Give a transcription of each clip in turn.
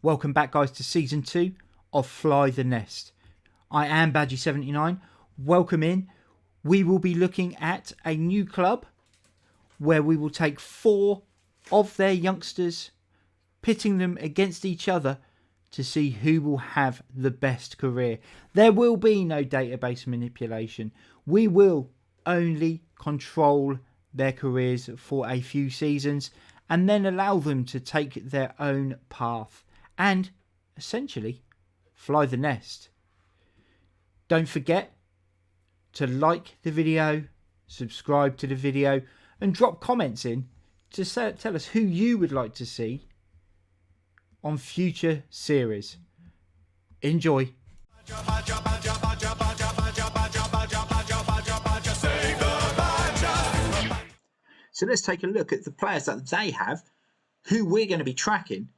Welcome back, guys, to Season 2 of Fly the Nest. I am Badgie79. Welcome in. We will be looking at a new club where we will take 4 of their youngsters, pitting them against each other to see who will have the best career. There will be no database manipulation. We will only control their careers for a few seasons and then allow them to take their own path and essentially fly the nest. Don't forget to like the video, subscribe to the video and drop comments in to tell us who you would like to see on future series. Enjoy. So let's take a look at the players that they have, who we're going to be tracking,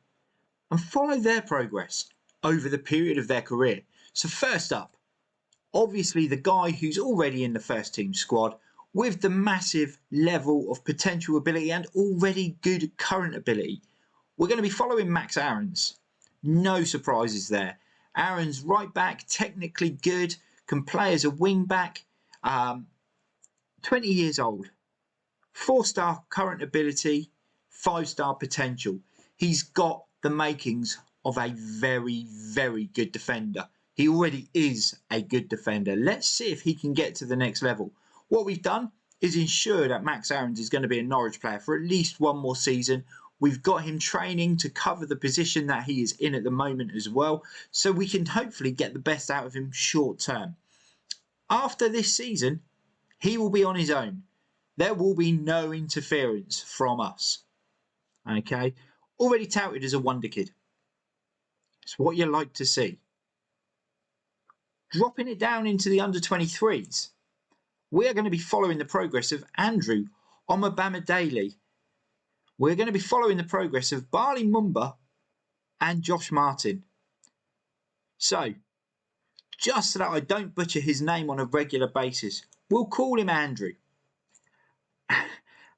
and follow their progress over the period of their career. So first up, obviously the guy who's already in the first team squad with the massive level of potential ability and already good current ability. We're going to be following Max Aarons. No surprises there. Aarons right back, technically good, can play as a wing back, 20 years old. 4-star current ability, 5-star potential. He's got the makings of a very, very good defender. He already is a good defender. Let's see if he can get to the next level. What we've done is ensure that Max Aarons is going to be a Norwich player for at least one more season. We've got him training to cover the position that he is in at the moment as well, so we can hopefully get the best out of him short term. After this season, he will be on his own. There will be no interference from us. Okay, already touted as a wonder kid. It's what you like to see. Dropping it down into the under-23s, we are going to be following the progress of Andrew Omobamidele. We're going to be following the progress of Barley Mumba and Josh Martin. So, just so that I don't butcher his name on a regular basis, we'll call him Andrew.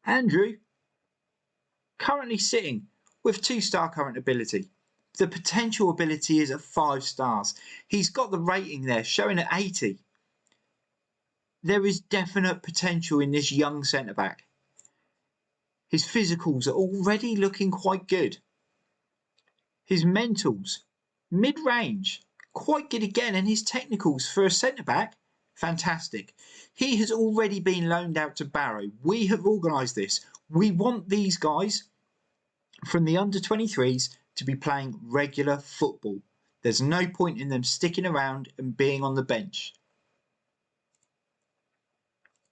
Andrew, currently sitting with 2-star current ability. The potential ability is at 5 stars. He's got the rating there showing at 80. There is definite potential in this young centre-back. His physicals are already looking quite good. His mentals, mid-range, quite good again, and his technicals for a centre-back, fantastic. He has already been loaned out to Barrow. We have organised this. We want these guys from the under-23s to be playing regular football. There's no point in them sticking around and being on the bench.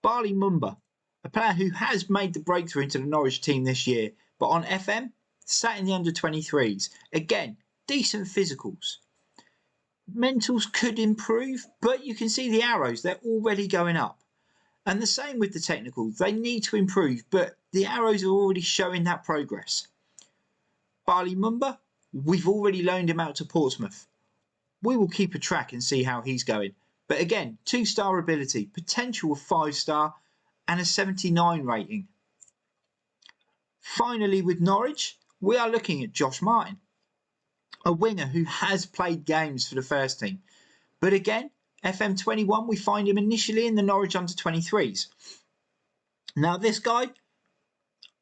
Barley Mumba, a player who has made the breakthrough into the Norwich team this year, but on FM, sat in the under-23s. Again, decent physicals. Mentals could improve, but you can see the arrows, they're already going up. And the same with the technicals, they need to improve, but the arrows are already showing that progress. Barley Mumba, we've already loaned him out to Portsmouth. We will keep a track and see how he's going. But again, 2-star ability, potential of 5-star and a 79 rating. Finally with Norwich, we are looking at Josh Martin, a winger who has played games for the first team. But again, FM21, we find him initially in the Norwich under-23s. Now this guy,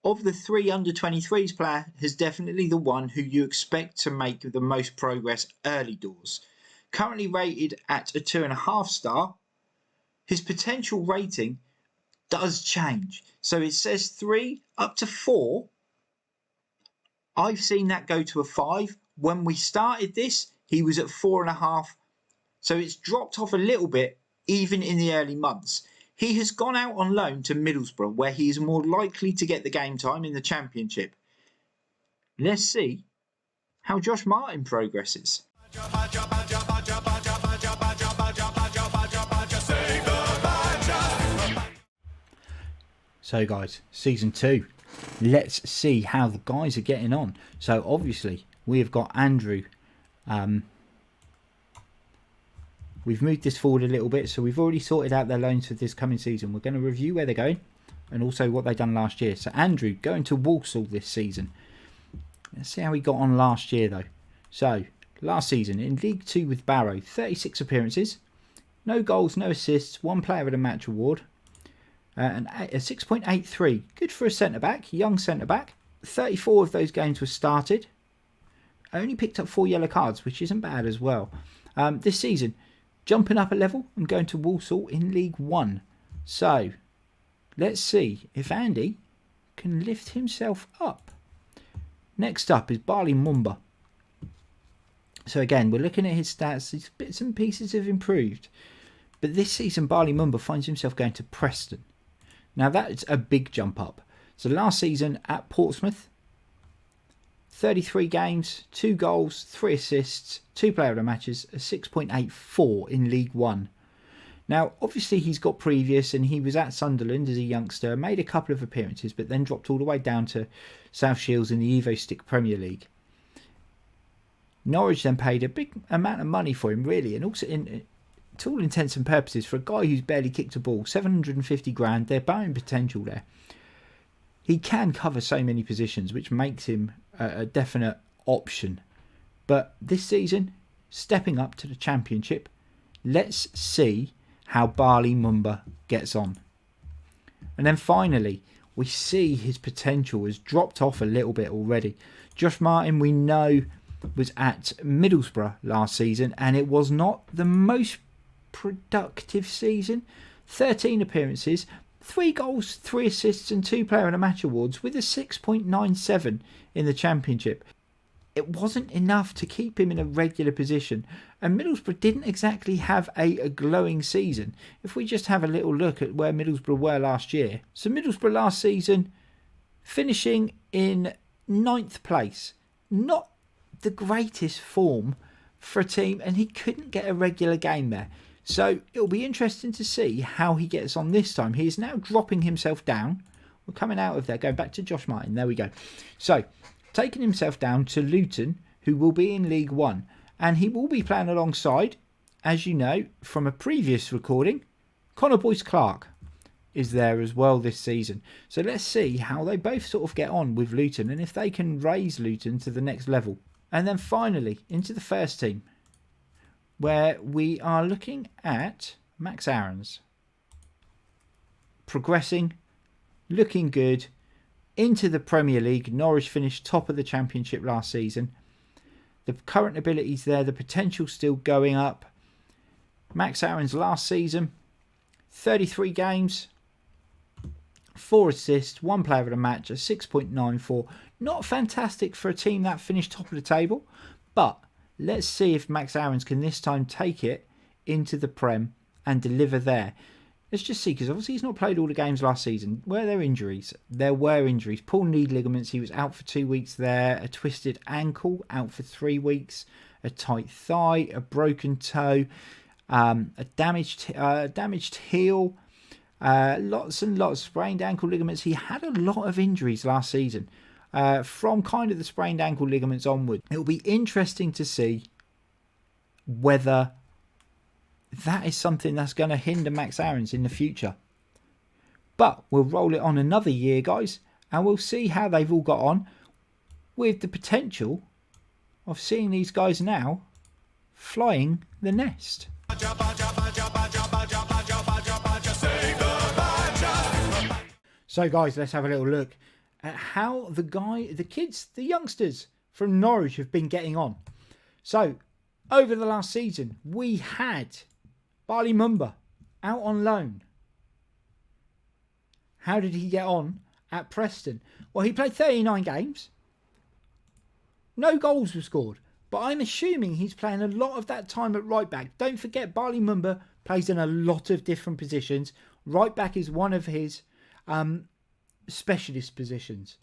of the 3 under-23s player, is definitely the one who you expect to make the most progress early doors. Currently rated at a 2.5 star, his potential rating does change. So it says 3 up to 4. I've seen that go to a 5. When we started this, he was at 4.5. So it's dropped off a little bit, even in the early months. He has gone out on loan to Middlesbrough, where he is more likely to get the game time in the Championship. Let's see how Josh Martin progresses. So guys, Season 2. Let's see how the guys are getting on. So obviously, we have got Andrew. We've moved this forward a little bit, so we've already sorted out their loans for this coming season. We're going to review where they're going and also what they've done last year. So Andrew going to Walsall this season. Let's see how he got on last year though. So, last season in League 2 with Barrow, 36 appearances, no goals, no assists, 1 player of the match award, and a 6.83. Good for a centre-back, young centre-back. 34 of those games were started. Only picked up 4 yellow cards, which isn't bad as well. This season, jumping up a level and going to Walsall in League 1. So, let's see if Andy can lift himself up. Next up is Barley Mumba. So again, we're looking at his stats. His bits and pieces have improved. But this season, Barley Mumba finds himself going to Preston. Now that's a big jump up. So last season at Portsmouth, 33 games, 2 goals, 3 assists, 2 player of the matches, a 6.84 in League 1. Now, obviously he's got previous, and he was at Sunderland as a youngster, made a couple of appearances, but then dropped all the way down to South Shields in the Evo Stick Premier League. Norwich then paid a big amount of money for him, really, and also to all intents and purposes, for a guy who's barely kicked a ball, 750 grand, they're buying potential there. He can cover so many positions, which makes him a definite option. But this season, stepping up to the Championship, let's see how Barley Mumba gets on. And then finally, we see his potential has dropped off a little bit already. Josh Martin, we know, was at Middlesbrough last season, and it was not the most productive season. 13 appearances, 3 goals, 3 assists and 2 player of the match awards with a 6.97 in the Championship. It wasn't enough to keep him in a regular position, and Middlesbrough didn't exactly have a glowing season. If we just have a little look at where Middlesbrough were last year. So Middlesbrough last season finishing in 9th place. Not the greatest form for a team, and he couldn't get a regular game there. So it'll be interesting to see how he gets on this time. He is now dropping himself down. We're coming out of there, going back to Josh Martin. There we go. So taking himself down to Luton, who will be in League 1. And he will be playing alongside, as you know from a previous recording, Connor Boyce-Clarke is there as well this season. So let's see how they both sort of get on with Luton, and if they can raise Luton to the next level. And then finally, into the first team, where we are looking at Max Aarons. Progressing, looking good, into the Premier League. Norwich finished top of the Championship last season. The current abilities there, the potential still going up. Max Aarons last season, 33 games, 4 assists, 1 player of the match, a 6.94. Not fantastic for a team that finished top of the table, but let's see if Max Aarons can this time take it into the Prem and deliver there. Let's just see, because obviously he's not played all the games last season. Were there injuries? There were injuries. Pulled knee ligaments, he was out for 2 weeks there. A twisted ankle, out for 3 weeks. A tight thigh, a broken toe, a damaged heel, lots and lots of sprained ankle ligaments. He had a lot of injuries last season. From kind of the sprained ankle ligaments onward. It'll be interesting to see whether that is something that's going to hinder Max Aarons in the future. But we'll roll it on another year, guys, and we'll see how they've all got on, with the potential of seeing these guys now flying the Nest. So guys, let's have a little look at how the kids, the youngsters from Norwich have been getting on. So, over the last season, we had Barley Mumba out on loan. How did he get on at Preston? Well, he played 39 games. No goals were scored. But I'm assuming he's playing a lot of that time at right back. Don't forget, Barley Mumba plays in a lot of different positions. Right back is one of his specialist positions.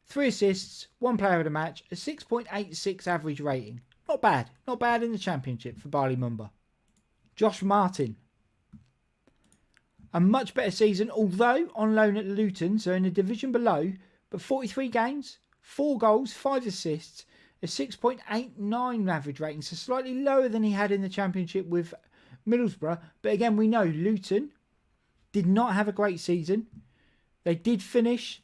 3 assists, 1 player of the match, a 6.86 average rating. Not bad. Not bad in the Championship for Barley Mumba. Josh Martin. A much better season, although on loan at Luton, so in a division below, but 43 games, 4 goals, 5 assists, a 6.89 average rating, so slightly lower than he had in the Championship with Middlesbrough. But again, we know Luton did not have a great season. They did finish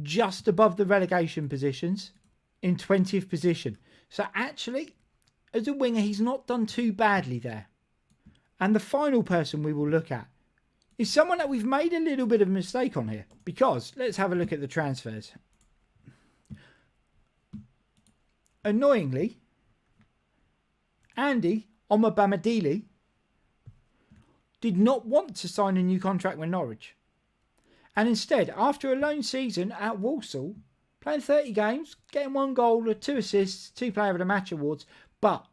just above the relegation positions in 20th position. So actually, as a winger, he's not done too badly there. And the final person we will look at is someone that we've made a little bit of a mistake on here. Because, let's have a look at the transfers. Annoyingly, Andy Omabamadili did not want to sign a new contract with Norwich. And instead, after a loan season at Walsall, playing 30 games, getting 1 goal, 2 assists, 2 Player of the Match awards, but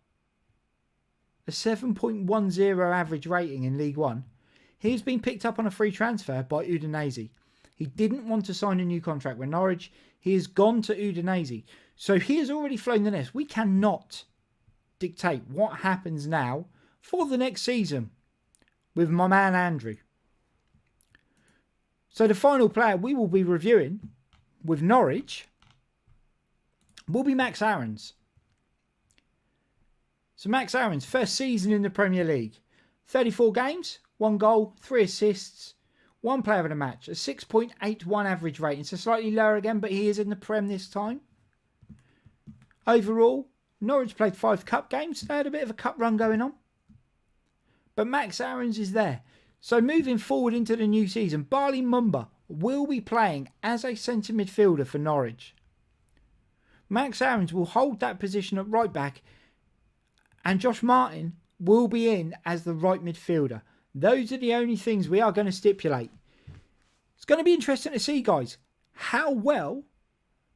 a 7.10 average rating in League One, he has been picked up on a free transfer by Udinese. He didn't want to sign a new contract with Norwich. He has gone to Udinese. So he has already flown the nest. We cannot dictate what happens now for the next season with my man Andrew. So the final player we will be reviewing with Norwich will be Max Aarons. So Max Aarons, first season in the Premier League. 34 games, 1 goal, 3 assists, 1 Player of the Match, a 6.81 average rating. So slightly lower again, but he is in the Prem this time. Overall, Norwich played 5 cup games. They had a bit of a cup run going on. But Max Aarons is there. So moving forward into the new season, Bali Mumba will be playing as a centre midfielder for Norwich. Max Aarons will hold that position at right back, and Josh Martin will be in as the right midfielder. Those are the only things we are going to stipulate. It's going to be interesting to see, guys, how well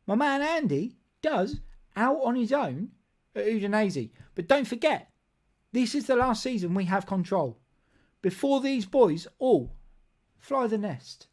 my man Andy does out on his own at Udinese. But don't forget, this is the last season we have control. Before these boys all fly the nest.